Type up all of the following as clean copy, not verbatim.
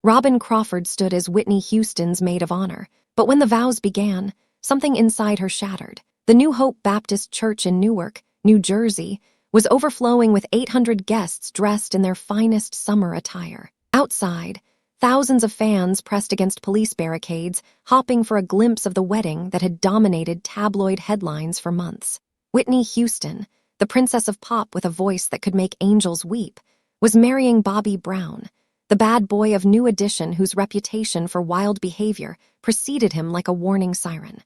Robyn Crawford stood as Whitney Houston's maid of honor, but when the vows began, something inside her shattered. The New Hope Baptist Church in Newark, New Jersey, was overflowing with 800 guests dressed in their finest summer attire. Outside, thousands of fans pressed against police barricades, hopping for a glimpse of the wedding that had dominated tabloid headlines for months. Whitney Houston, the princess of pop with a voice that could make angels weep, was marrying Bobby Brown, the bad boy of New Edition whose reputation for wild behavior preceded him like a warning siren.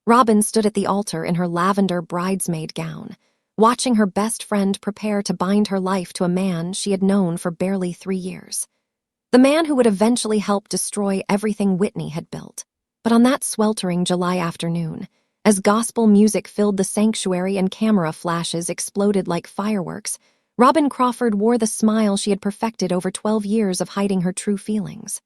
Robyn stood at the altar in her lavender bridesmaid gown, watching her best friend prepare to bind her life to a man she had known for barely 3 years. The man who would eventually help destroy everything Whitney had built. But on that sweltering July afternoon, as gospel music filled the sanctuary and camera flashes exploded like fireworks, Robyn Crawford wore the smile she had perfected over 12 years of hiding her true feelings.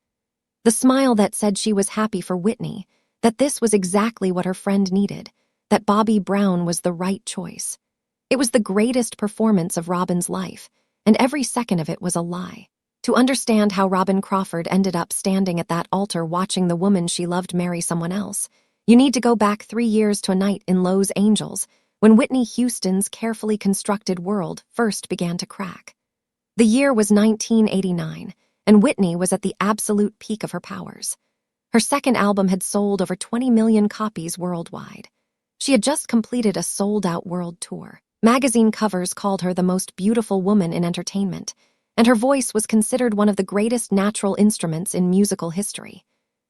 The smile that said she was happy for Whitney, that this was exactly what her friend needed, that Bobby Brown was the right choice. It was the greatest performance of Robyn's life, and every second of it was a lie. To understand how Robyn Crawford ended up standing at that altar watching the woman she loved marry someone else, you need to go back 3 years to a night in Los Angeles, when Whitney Houston's carefully constructed world first began to crack. The year was 1989, and Whitney was at the absolute peak of her powers. Her second album had sold over 20 million copies worldwide. She had just completed a sold-out world tour. Magazine covers called her the most beautiful woman in entertainment, and her voice was considered one of the greatest natural instruments in musical history.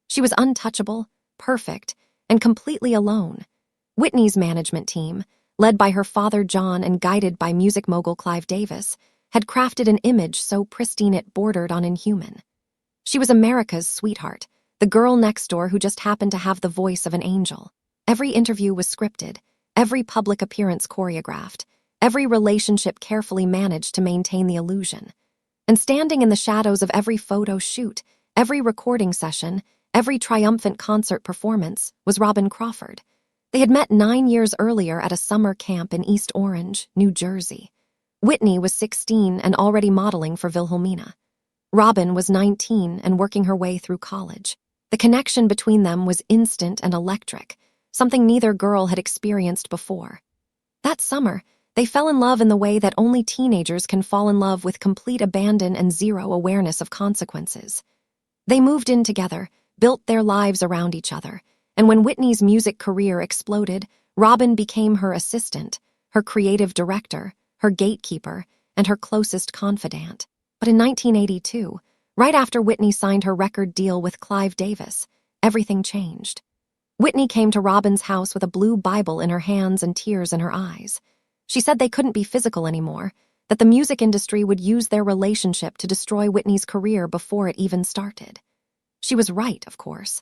She was untouchable, perfect, and completely alone. Whitney's management team, led by her father John and guided by music mogul Clive Davis, had crafted an image so pristine it bordered on inhuman. She was America's sweetheart, the girl next door who just happened to have the voice of an angel. Every interview was scripted, every public appearance choreographed, every relationship carefully managed to maintain the illusion. And standing in the shadows of every photo shoot, every recording session, every triumphant concert performance was Robyn Crawford. They had met 9 years earlier at a summer camp in East Orange, New Jersey. Whitney was 16 and already modeling for Wilhelmina. Robyn was 19 and working her way through college. The connection between them was instant and electric, something neither girl had experienced before. That summer, they fell in love in the way that only teenagers can fall in love, with complete abandon and zero awareness of consequences. They moved in together, built their lives around each other, and when Whitney's music career exploded, Robyn became her assistant, her creative director, her gatekeeper, and her closest confidant. But in 1982, right after Whitney signed her record deal with Clive Davis, everything changed. Whitney came to Robyn's house with a blue Bible in her hands and tears in her eyes. She said they couldn't be physical anymore, that the music industry would use their relationship to destroy Whitney's career before it even started. She was right, of course.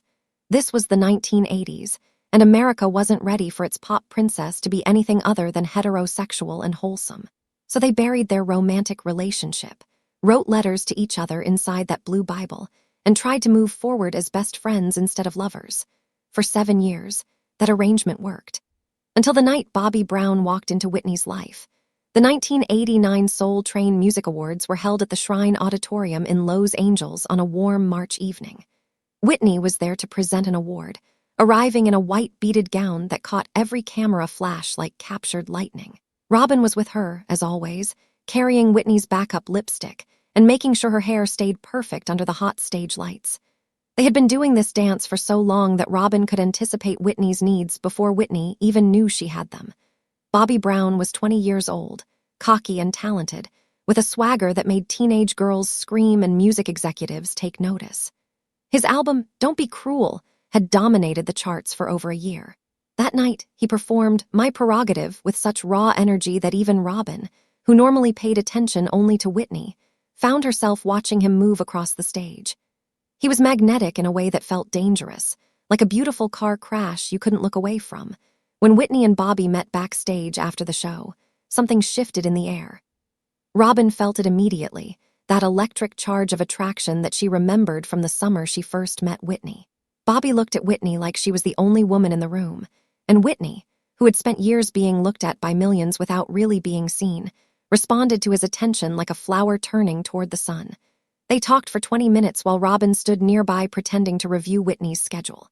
This was the 1980s, and America wasn't ready for its pop princess to be anything other than heterosexual and wholesome. So they buried their romantic relationship, wrote letters to each other inside that blue Bible, and tried to move forward as best friends instead of lovers. For 7 years, that arrangement worked. Until the night Bobby Brown walked into Whitney's life. The 1989 Soul Train Music Awards were held at the Shrine Auditorium in Los Angeles on a warm March evening. Whitney was there to present an award, arriving in a white beaded gown that caught every camera flash like captured lightning. Robyn was with her, as always, carrying Whitney's backup lipstick and making sure her hair stayed perfect under the hot stage lights. They had been doing this dance for so long that Robyn could anticipate Whitney's needs before Whitney even knew she had them. Bobby Brown was 20 years old, cocky and talented, with a swagger that made teenage girls scream and music executives take notice. His album, Don't Be Cruel, had dominated the charts for over a year. That night, he performed My Prerogative with such raw energy that even Robyn, who normally paid attention only to Whitney, found herself watching him move across the stage. He was magnetic in a way that felt dangerous, like a beautiful car crash you couldn't look away from. When Whitney and Bobby met backstage after the show, something shifted in the air. Robyn felt it immediately, that electric charge of attraction that she remembered from the summer she first met Whitney. Bobby looked at Whitney like she was the only woman in the room, and Whitney, who had spent years being looked at by millions without really being seen, responded to his attention like a flower turning toward the sun. They talked for 20 minutes while Robyn stood nearby pretending to review Whitney's schedule.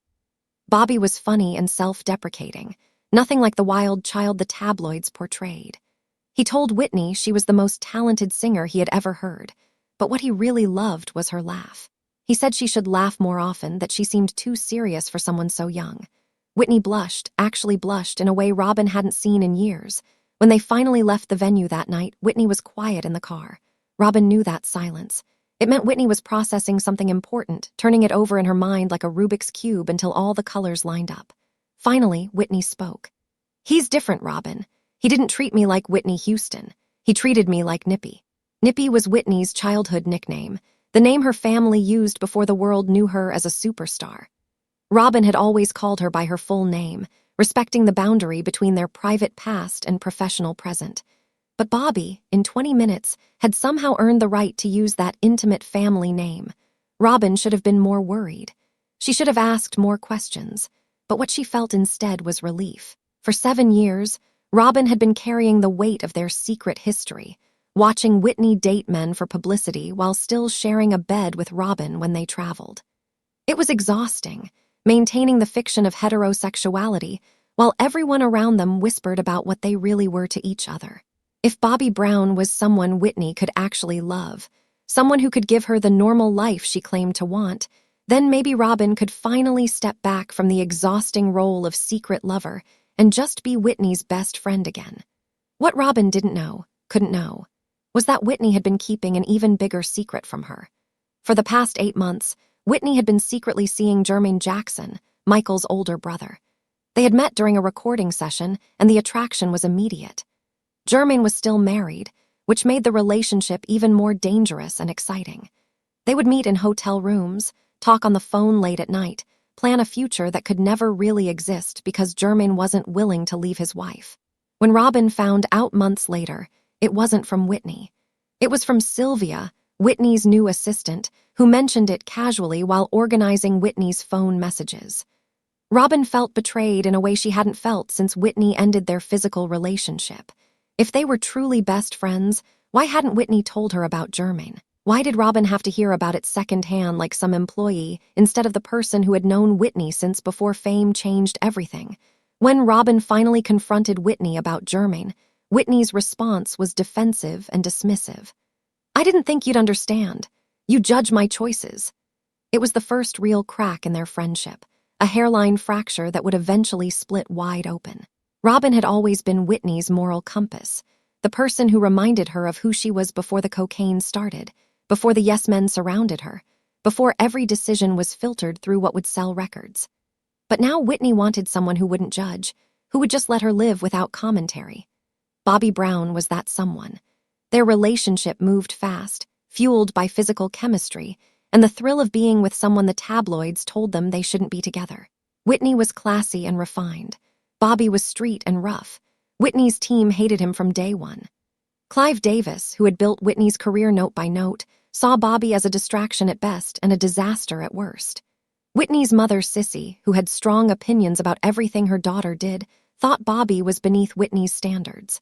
Bobby was funny and self-deprecating, nothing like the wild child the tabloids portrayed. He told Whitney she was the most talented singer he had ever heard, but what he really loved was her laugh. He said she should laugh more often, that she seemed too serious for someone so young. Whitney blushed, actually blushed, in a way Robyn hadn't seen in years. When they finally left the venue that night, Whitney was quiet in the car. Robyn knew that silence. It meant Whitney was processing something important, turning it over in her mind like a Rubik's Cube until all the colors lined up. Finally, Whitney spoke. "He's different, Robyn. He didn't treat me like Whitney Houston. He treated me like Nippy." Nippy was Whitney's childhood nickname, the name her family used before the world knew her as a superstar. Robyn had always called her by her full name, respecting the boundary between their private past and professional present. But Bobby, in 20 minutes, had somehow earned the right to use that intimate family name. Robyn should have been more worried. She should have asked more questions. But what she felt instead was relief. For 7 years, Robyn had been carrying the weight of their secret history, watching Whitney date men for publicity while still sharing a bed with Robyn when they traveled. It was exhausting, maintaining the fiction of heterosexuality while everyone around them whispered about what they really were to each other. If Bobby Brown was someone Whitney could actually love, someone who could give her the normal life she claimed to want, then maybe Robyn could finally step back from the exhausting role of secret lover and just be Whitney's best friend again. What Robyn couldn't know, was that Whitney had been keeping an even bigger secret from her. For the past 8 months, Whitney had been secretly seeing Jermaine Jackson, Michael's older brother. They had met during a recording session, and the attraction was immediate. Jermaine was still married, which made the relationship even more dangerous and exciting. They would meet in hotel rooms, talk on the phone late at night, plan a future that could never really exist because Jermaine wasn't willing to leave his wife. When Robyn found out months later, it wasn't from Whitney. It was from Sylvia, Whitney's new assistant, who mentioned it casually while organizing Whitney's phone messages. Robyn felt betrayed in a way she hadn't felt since Whitney ended their physical relationship. If they were truly best friends, why hadn't Whitney told her about Jermaine? Why did Robyn have to hear about it secondhand like some employee instead of the person who had known Whitney since before fame changed everything? When Robyn finally confronted Whitney about Jermaine, Whitney's response was defensive and dismissive. "I didn't think you'd understand. You judge my choices." It was the first real crack in their friendship, a hairline fracture that would eventually split wide open. Robyn had always been Whitney's moral compass, the person who reminded her of who she was before the cocaine started, before the yes men surrounded her, before every decision was filtered through what would sell records. But now Whitney wanted someone who wouldn't judge, who would just let her live without commentary. Bobby Brown was that someone. Their relationship moved fast, fueled by physical chemistry, and the thrill of being with someone the tabloids told them they shouldn't be together. Whitney was classy and refined. Bobby was street and rough. Whitney's team hated him from day one. Clive Davis, who had built Whitney's career note by note, saw Bobby as a distraction at best and a disaster at worst. Whitney's mother, Sissy, who had strong opinions about everything her daughter did, thought Bobby was beneath Whitney's standards.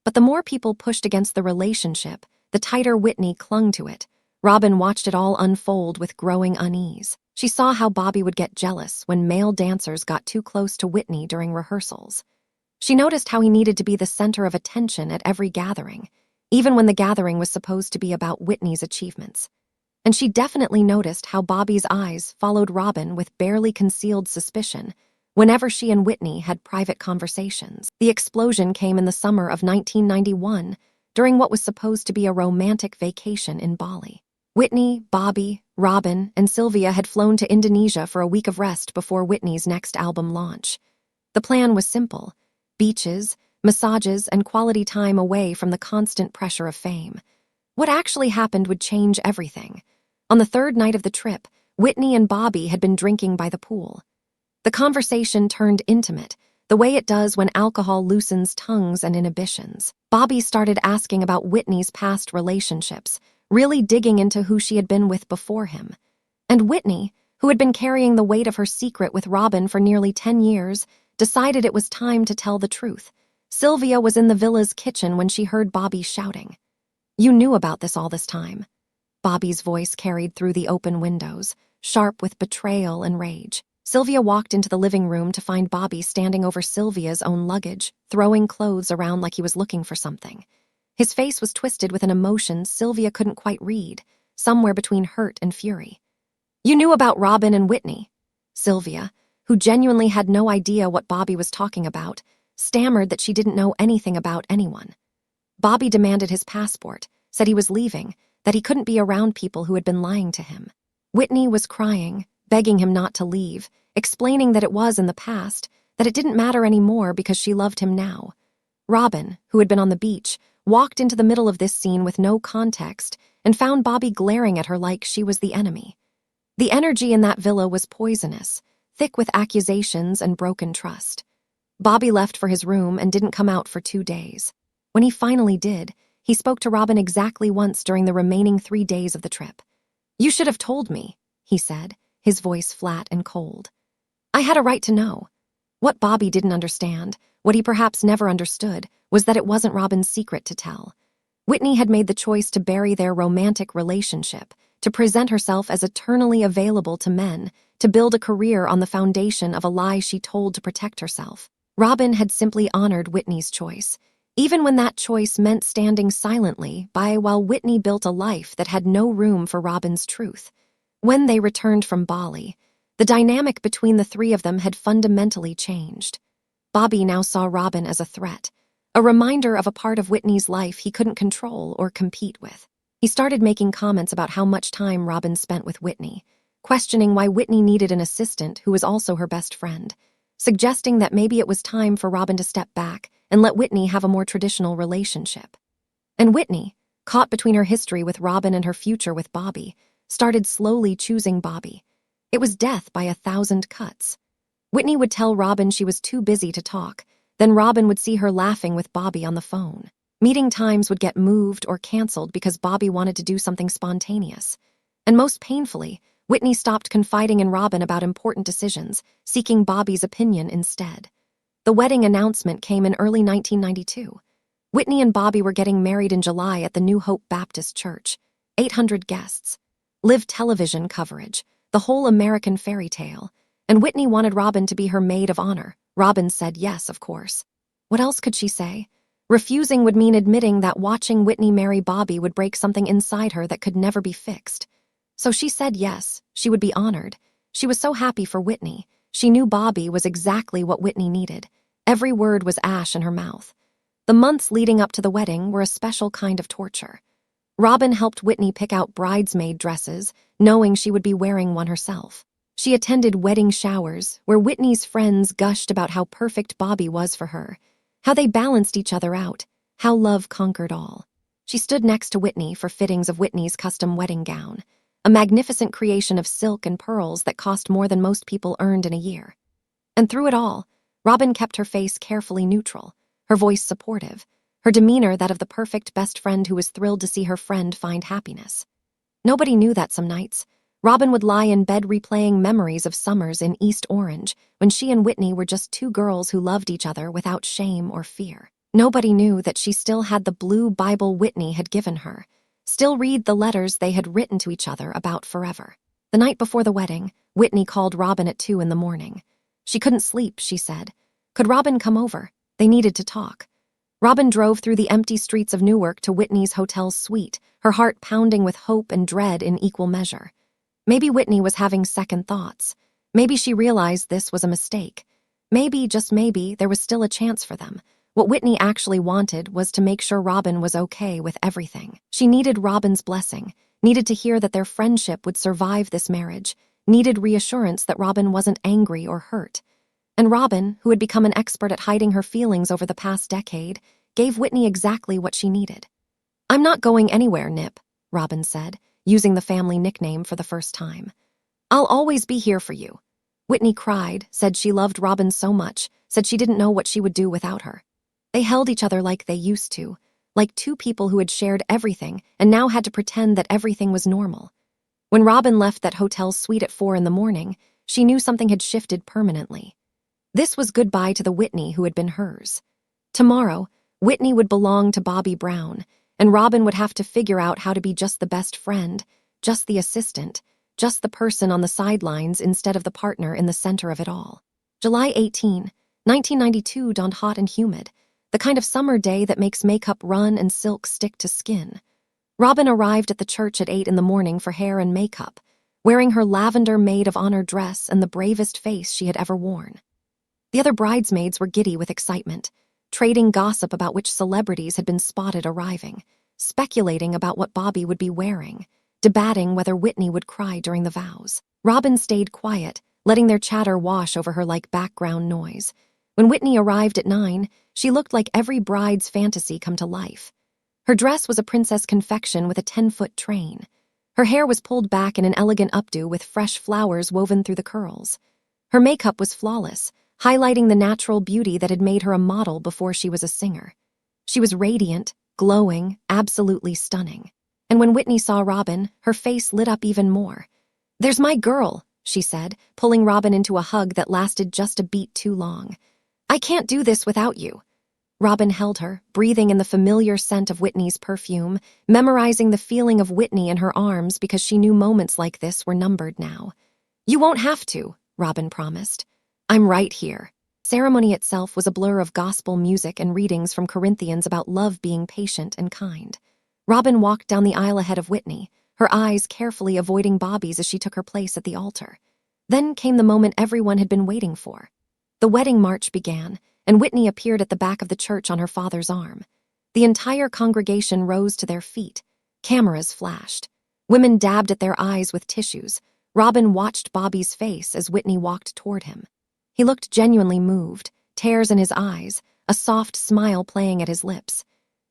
But the more people pushed against the relationship, the tighter Whitney clung to it. Robyn watched it all unfold with growing unease. She saw how Bobby would get jealous when male dancers got too close to Whitney during rehearsals. She noticed how he needed to be the center of attention at every gathering, even when the gathering was supposed to be about Whitney's achievements. And she definitely noticed how Bobby's eyes followed Robyn with barely concealed suspicion whenever she and Whitney had private conversations. The explosion came in the summer of 1991, during what was supposed to be a romantic vacation in Bali. Whitney, Bobby, Robyn, and Sylvia had flown to Indonesia for a week of rest before Whitney's next album launch. The plan was simple: beaches, massages, and quality time away from the constant pressure of fame. What actually happened would change everything. On the third night of the trip, Whitney and Bobby had been drinking by the pool. The conversation turned intimate, the way it does when alcohol loosens tongues and inhibitions. Bobby started asking about Whitney's past relationships, really digging into who she had been with before him. And Whitney, who had been carrying the weight of her secret with Robyn for nearly 10 years, decided it was time to tell the truth. Sylvia was in the villa's kitchen when she heard Bobby shouting. "You knew about this all this time." Bobby's voice carried through the open windows, sharp with betrayal and rage. Sylvia walked into the living room to find Bobby standing over Sylvia's own luggage, throwing clothes around like he was looking for something. His face was twisted with an emotion Sylvia couldn't quite read, somewhere between hurt and fury. "You knew about Robyn and Whitney." Sylvia, who genuinely had no idea what Bobby was talking about, stammered that she didn't know anything about anyone. Bobby demanded his passport, said he was leaving, that he couldn't be around people who had been lying to him. Whitney was crying, begging him not to leave, explaining that it was in the past, that it didn't matter anymore because she loved him now. Robyn, who had been on the beach, walked into the middle of this scene with no context and found Bobby glaring at her like she was the enemy. The energy in that villa was poisonous, thick with accusations and broken trust. Bobby left for his room and didn't come out for 2 days. When he finally did, he spoke to Robyn exactly once during the remaining 3 days of the trip. "You should have told me," he said, his voice flat and cold. "I had a right to know." What Bobby didn't understand, what he perhaps never understood, was that it wasn't Robyn's secret to tell. Whitney had made the choice to bury their romantic relationship, to present herself as eternally available to men, to build a career on the foundation of a lie she told to protect herself. Robyn had simply honored Whitney's choice, even when that choice meant standing silently by while Whitney built a life that had no room for Robyn's truth. When they returned from Bali, the dynamic between the three of them had fundamentally changed. Bobby now saw Robyn as a threat, a reminder of a part of Whitney's life he couldn't control or compete with. He started making comments about how much time Robyn spent with Whitney, questioning why Whitney needed an assistant who was also her best friend, suggesting that maybe it was time for Robyn to step back and let Whitney have a more traditional relationship. And Whitney, caught between her history with Robyn and her future with Bobby, started slowly choosing Bobby. It was death by 1,000 cuts. Whitney would tell Robyn she was too busy to talk, then Robyn would see her laughing with Bobby on the phone. Meeting times would get moved or canceled because Bobby wanted to do something spontaneous. And most painfully, Whitney stopped confiding in Robyn about important decisions, seeking Bobby's opinion instead. The wedding announcement came in early 1992. Whitney and Bobby were getting married in July at the New Hope Baptist Church. 800 guests. Live television coverage. The whole American fairy tale. And Whitney wanted Robyn to be her maid of honor. Robyn said yes, of course. What else could she say? Refusing would mean admitting that watching Whitney marry Bobby would break something inside her that could never be fixed. So she said yes, she would be honored. She was so happy for Whitney. She knew Bobby was exactly what Whitney needed. Every word was ash in her mouth. The months leading up to the wedding were a special kind of torture. Robyn helped Whitney pick out bridesmaid dresses, knowing she would be wearing one herself. She attended wedding showers, where Whitney's friends gushed about how perfect Bobby was for her, how they balanced each other out, how love conquered all. She stood next to Whitney for fittings of Whitney's custom wedding gown, a magnificent creation of silk and pearls that cost more than most people earned in a year. And through it all, Robyn kept her face carefully neutral, her voice supportive, her demeanor that of the perfect best friend who was thrilled to see her friend find happiness. Nobody knew that some nights, Robyn would lie in bed replaying memories of summers in East Orange when she and Whitney were just two girls who loved each other without shame or fear. Nobody knew that she still had the blue Bible Whitney had given her, still read the letters they had written to each other about forever. The night before the wedding, Whitney called Robyn at 2 a.m. She couldn't sleep, she said. Could Robyn come over? They needed to talk. Robyn drove through the empty streets of Newark to Whitney's hotel suite, her heart pounding with hope and dread in equal measure. Maybe Whitney was having second thoughts. Maybe she realized this was a mistake. Maybe, just maybe, there was still a chance for them. What Whitney actually wanted was to make sure Robyn was okay with everything. She needed Robyn's blessing, needed to hear that their friendship would survive this marriage, needed reassurance that Robyn wasn't angry or hurt. And Robyn, who had become an expert at hiding her feelings over the past decade, gave Whitney exactly what she needed. "I'm not going anywhere, Nip," Robyn said, using the family nickname for the first time. "I'll always be here for you." Whitney cried, said she loved Robyn so much, said she didn't know what she would do without her. They held each other like they used to, like two people who had shared everything and now had to pretend that everything was normal. When Robyn left that hotel suite at 4 a.m, she knew something had shifted permanently. This was goodbye to the Whitney who had been hers. Tomorrow, Whitney would belong to Bobby Brown, and Robyn would have to figure out how to be just the best friend, just the assistant, just the person on the sidelines instead of the partner in the center of it all. July 18, 1992 dawned hot and humid, the kind of summer day that makes makeup run and silk stick to skin. Robyn arrived at the church at 8 in the morning for hair and makeup, wearing her lavender maid of honor dress and the bravest face she had ever worn. The other bridesmaids were giddy with excitement, trading gossip about which celebrities had been spotted arriving, speculating about what Bobby would be wearing, debating whether Whitney would cry during the vows. Robyn stayed quiet, letting their chatter wash over her like background noise. When Whitney arrived at 9, she looked like every bride's fantasy come to life. Her dress was a princess confection with a 10-foot train. Her hair was pulled back in an elegant updo with fresh flowers woven through the curls. Her makeup was flawless, highlighting the natural beauty that had made her a model before she was a singer. She was radiant, glowing, absolutely stunning. And when Whitney saw Robyn, her face lit up even more. "There's my girl," she said, pulling Robyn into a hug that lasted just a beat too long. "I can't do this without you." Robyn held her, breathing in the familiar scent of Whitney's perfume, memorizing the feeling of Whitney in her arms because she knew moments like this were numbered now. "You won't have to," Robyn promised. "I'm right here." Ceremony itself was a blur of gospel music and readings from Corinthians about love being patient and kind. Robyn walked down the aisle ahead of Whitney, her eyes carefully avoiding Bobby's as she took her place at the altar. Then came the moment everyone had been waiting for. The wedding march began, and Whitney appeared at the back of the church on her father's arm. The entire congregation rose to their feet. Cameras flashed. Women dabbed at their eyes with tissues. Robyn watched Bobby's face as Whitney walked toward him. He looked genuinely moved, tears in his eyes, a soft smile playing at his lips.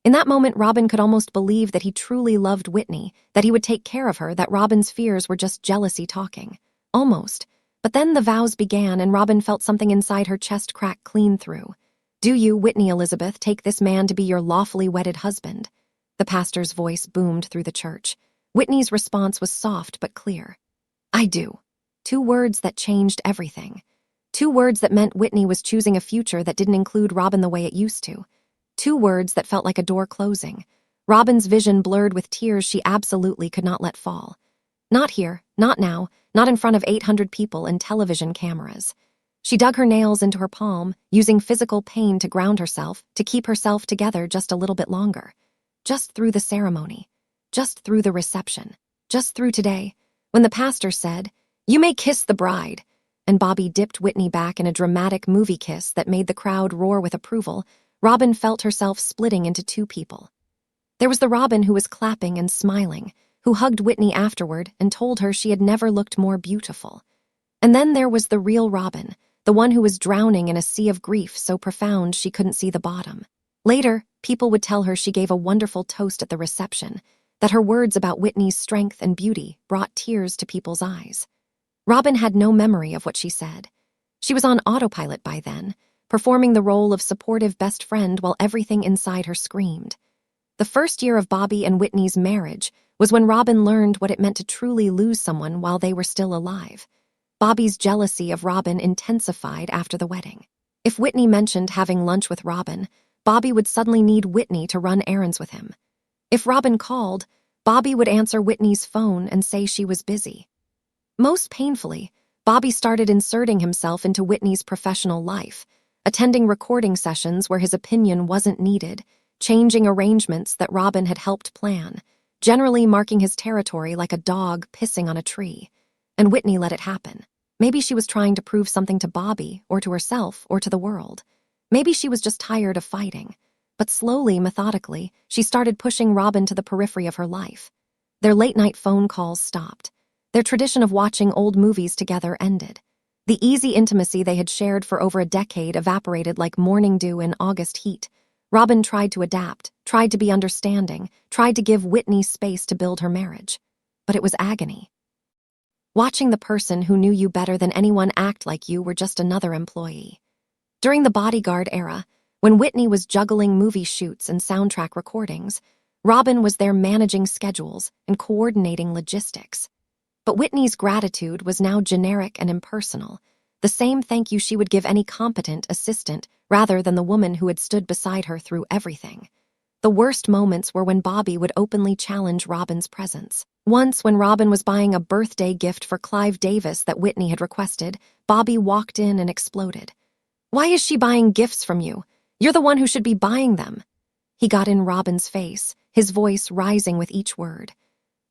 In that moment, Robyn could almost believe that he truly loved Whitney, that he would take care of her, that Robyn's fears were just jealousy talking. Almost. But then the vows began, and Robyn felt something inside her chest crack clean through. "Do you, Whitney Elizabeth, take this man to be your lawfully wedded husband?" The pastor's voice boomed through the church. Whitney's response was soft but clear. "I do." 2 words that changed everything. 2 words that meant Whitney was choosing a future that didn't include Robyn the way it used to. 2 words that felt like a door closing. Robyn's vision blurred with tears she absolutely could not let fall. Not here, not now, not in front of 800 people and television cameras. She dug her nails into her palm, using physical pain to ground herself, to keep herself together just a little bit longer. Just through the ceremony. Just through the reception. Just through today, when the pastor said, "You may kiss the bride," and Bobby dipped Whitney back in a dramatic movie kiss that made the crowd roar with approval, Robyn felt herself splitting into 2 people. There was the Robyn who was clapping and smiling, who hugged Whitney afterward and told her she had never looked more beautiful. And then there was the real Robyn, the one who was drowning in a sea of grief so profound she couldn't see the bottom. Later, people would tell her she gave a wonderful toast at the reception, that her words about Whitney's strength and beauty brought tears to people's eyes. Robyn had no memory of what she said. She was on autopilot by then, performing the role of supportive best friend while everything inside her screamed. The first year of Bobby and Whitney's marriage was when Robyn learned what it meant to truly lose someone while they were still alive. Bobby's jealousy of Robyn intensified after the wedding. If Whitney mentioned having lunch with Robyn, Bobby would suddenly need Whitney to run errands with him. If Robyn called, Bobby would answer Whitney's phone and say she was busy. Most painfully, Bobby started inserting himself into Whitney's professional life, attending recording sessions where his opinion wasn't needed, changing arrangements that Robyn had helped plan, generally marking his territory like a dog pissing on a tree. And Whitney let it happen. Maybe she was trying to prove something to Bobby, or to herself, or to the world. Maybe she was just tired of fighting. But slowly, methodically, she started pushing Robyn to the periphery of her life. Their late-night phone calls stopped. Their tradition of watching old movies together ended. The easy intimacy they had shared for over a decade evaporated like morning dew in August heat. Robyn tried to adapt, tried to be understanding, tried to give Whitney space to build her marriage. But it was agony. Watching the person who knew you better than anyone act like you were just another employee. During the bodyguard era, when Whitney was juggling movie shoots and soundtrack recordings, Robyn was there managing schedules and coordinating logistics. But Whitney's gratitude was now generic and impersonal, the same thank you she would give any competent assistant rather than the woman who had stood beside her through everything. The worst moments were when Bobby would openly challenge Robyn's presence. Once, when Robyn was buying a birthday gift for Clive Davis that Whitney had requested, Bobby walked in and exploded. "Why is she buying gifts from you? You're the one who should be buying them." He got in Robyn's face, his voice rising with each word.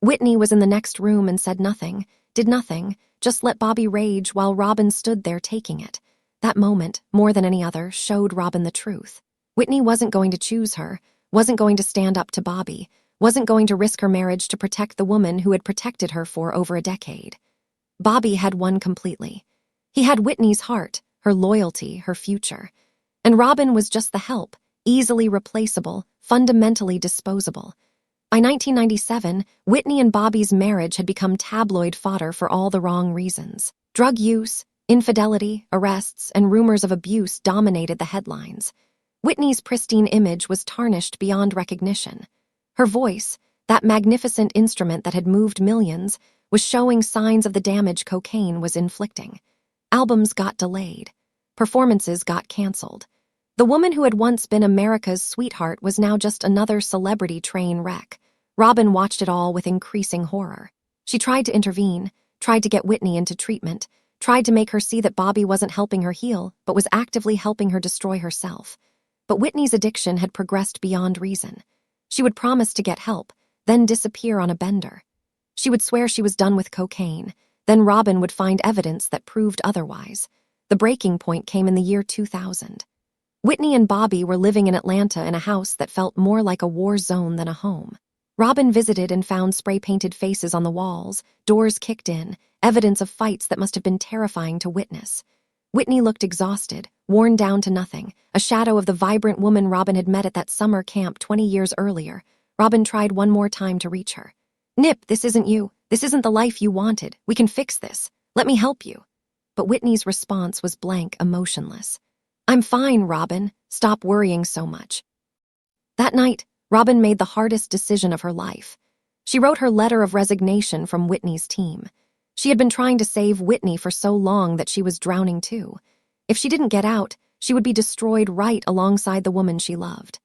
Whitney was in the next room and said nothing, did nothing, just let Bobby rage while Robyn stood there taking it. That moment, more than any other, showed Robyn the truth. Whitney wasn't going to choose her, wasn't going to stand up to Bobby, wasn't going to risk her marriage to protect the woman who had protected her for over a decade. Bobby had won completely. He had Whitney's heart, her loyalty, her future. And Robyn was just the help, easily replaceable, fundamentally disposable. By 1997, Whitney and Bobby's marriage had become tabloid fodder for all the wrong reasons. Drug use, infidelity, arrests, and rumors of abuse dominated the headlines. Whitney's pristine image was tarnished beyond recognition. Her voice, that magnificent instrument that had moved millions, was showing signs of the damage cocaine was inflicting. Albums got delayed. Performances got canceled. The woman who had once been America's sweetheart was now just another celebrity train wreck. Robyn watched it all with increasing horror. She tried to intervene, tried to get Whitney into treatment, tried to make her see that Bobby wasn't helping her heal, but was actively helping her destroy herself. But Whitney's addiction had progressed beyond reason. She would promise to get help, then disappear on a bender. She would swear she was done with cocaine, then Robyn would find evidence that proved otherwise. The breaking point came in the year 2000. Whitney and Bobby were living in Atlanta in a house that felt more like a war zone than a home. Robyn visited and found spray-painted faces on the walls, doors kicked in, evidence of fights that must have been terrifying to witness. Whitney looked exhausted, worn down to nothing, a shadow of the vibrant woman Robyn had met at that summer camp 20 years earlier. Robyn tried one more time to reach her. "Nip, this isn't you. This isn't the life you wanted. We can fix this. Let me help you." But Whitney's response was blank, emotionless. "I'm fine, Robyn. Stop worrying so much." That night, Robyn made the hardest decision of her life. She wrote her letter of resignation from Whitney's team. She had been trying to save Whitney for so long that she was drowning too. If she didn't get out, she would be destroyed right alongside the woman she loved.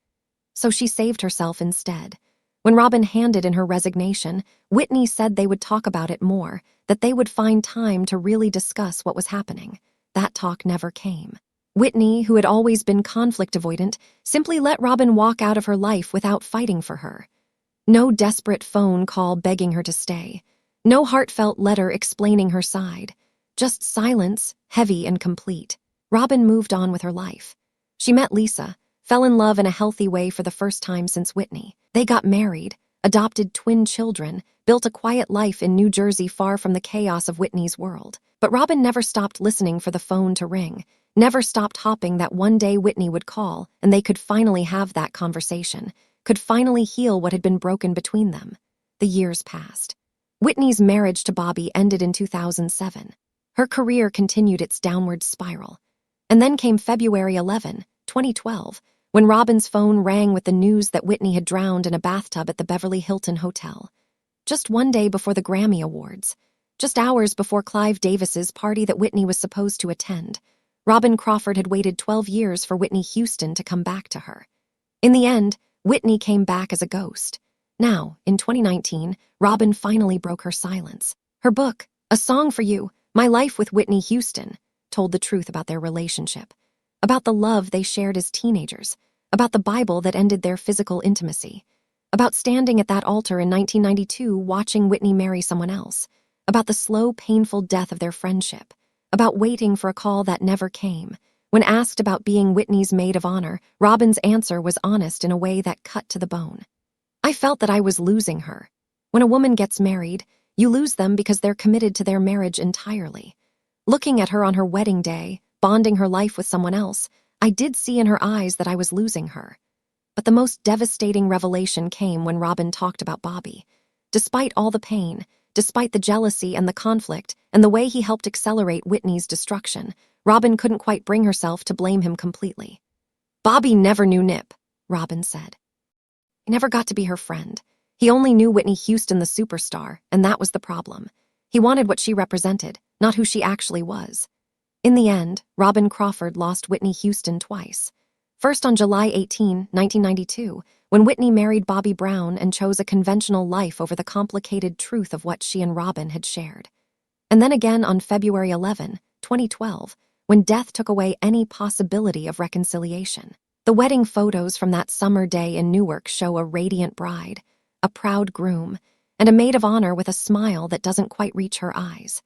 So she saved herself instead. When Robyn handed in her resignation, Whitney said they would talk about it more, that they would find time to really discuss what was happening. That talk never came. Whitney, who had always been conflict avoidant, simply let Robyn walk out of her life without fighting for her. No desperate phone call begging her to stay. No heartfelt letter explaining her side. Just silence, heavy and complete. Robyn moved on with her life. She met Lisa, fell in love in a healthy way for the first time since Whitney. They got married, adopted twin children, built a quiet life in New Jersey far from the chaos of Whitney's world. But Robyn never stopped listening for the phone to ring, never stopped hoping that one day Whitney would call and they could finally have that conversation, could finally heal what had been broken between them. The years passed. Whitney's marriage to Bobby ended in 2007. Her career continued its downward spiral. And then came February 11, 2012, when Robyn's phone rang with the news that Whitney had drowned in a bathtub at the Beverly Hilton Hotel. Just one day before the Grammy Awards, just hours before Clive Davis's party that Whitney was supposed to attend, Robyn Crawford had waited 12 years for Whitney Houston to come back to her. In the end, Whitney came back as a ghost. Now, in 2019, Robyn finally broke her silence. Her book, A Song for You, My Life with Whitney Houston, told the truth about their relationship, about the love they shared as teenagers, about the Bible that ended their physical intimacy, about standing at that altar in 1992 watching Whitney marry someone else, about the slow, painful death of their friendship, about waiting for a call that never came. When asked about being Whitney's maid of honor, Robyn's answer was honest in a way that cut to the bone. "I felt that I was losing her. When a woman gets married, you lose them because they're committed to their marriage entirely. Looking at her on her wedding day, bonding her life with someone else, I did see in her eyes that I was losing her." But the most devastating revelation came when Robyn talked about Bobby. Despite all the pain, despite the jealousy and the conflict, and the way he helped accelerate Whitney's destruction, Robyn couldn't quite bring herself to blame him completely. "Bobby never knew Nip," Robyn said. "He never got to be her friend. He only knew Whitney Houston the superstar, and that was the problem. He wanted what she represented, not who she actually was." In the end, Robyn Crawford lost Whitney Houston twice. First on July 18, 1992, when Whitney married Bobby Brown and chose a conventional life over the complicated truth of what she and Robyn had shared. And then again on February 11, 2012, when death took away any possibility of reconciliation. The wedding photos from that summer day in Newark show a radiant bride, a proud groom, and a maid of honor with a smile that doesn't quite reach her eyes.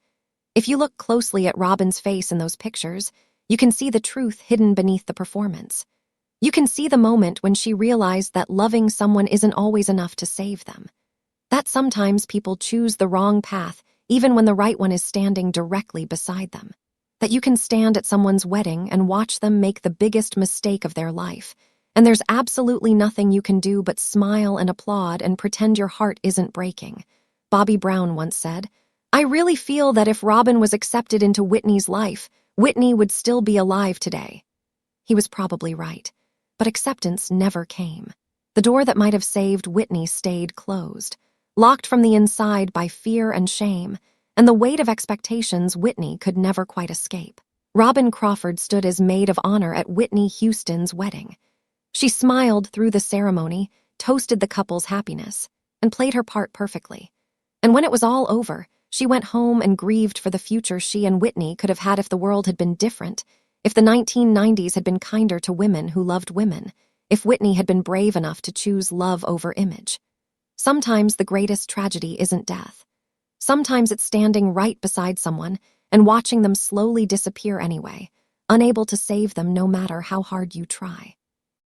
If you look closely at Robyn's face in those pictures, you can see the truth hidden beneath the performance. You can see the moment when she realized that loving someone isn't always enough to save them. That sometimes people choose the wrong path even when the right one is standing directly beside them. That you can stand at someone's wedding and watch them make the biggest mistake of their life, and there's absolutely nothing you can do but smile and applaud and pretend your heart isn't breaking. Bobby Brown once said, "I really feel that if Robyn was accepted into Whitney's life, Whitney would still be alive today." He was probably right, but acceptance never came. The door that might have saved Whitney stayed closed, locked from the inside by fear and shame, and the weight of expectations Whitney could never quite escape. Robyn Crawford stood as maid of honor at Whitney Houston's wedding. She smiled through the ceremony, toasted the couple's happiness, and played her part perfectly. And when it was all over, she went home and grieved for the future she and Whitney could have had if the world had been different, if the 1990s had been kinder to women who loved women, if Whitney had been brave enough to choose love over image. Sometimes the greatest tragedy isn't death. Sometimes it's standing right beside someone and watching them slowly disappear anyway, unable to save them no matter how hard you try.